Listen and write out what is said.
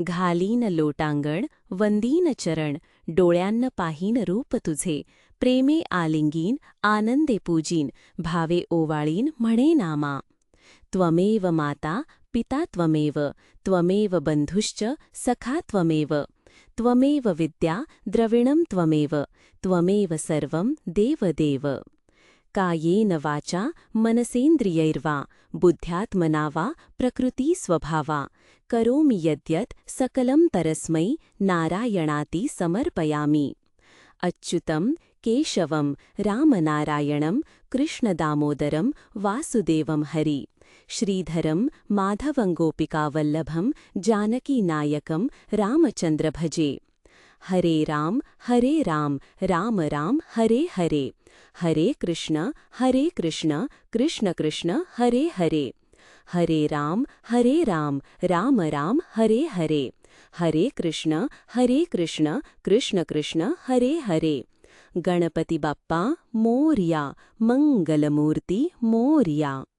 घालीन लोटांगण वंदीन चरण डोळ्यांन पाहीन रूप तुझे प्रेमे आलिंगीन आनंदे पूजीन भावे ओवाळीन म्हणे नामा त्वमेव माता पिता त्वमेव त्वमेव बंधुश्च सखा त्वमेव त्वमेव विद्या द्रविणं त्वमेव त्वमेव सर्वं देव देव कायेन वाचा मनसेन्द्रियैर्वा बुद्ध्यात्मना वा प्रकृतिस्वभावा करोमि यद्यत् सकलं परस्मै नारायणाति समर्पयामि अच्युतं केशवं रामनारायणं कृष्णदामोदरं वासुदेवं हरि श्रीधरं माधवं गोपिकावल्लभं जानकीनायकं रामचन्द्र भजे हरे राम राम राम हरे हरे हरे कृष्ण कृष्ण कृष्ण हरे हरे राम राम राम हरे हरे कृष्ण कृष्ण कृष्ण हरे हरे गणपति बाप्पा मोरया मंगलमूर्ती मोरया।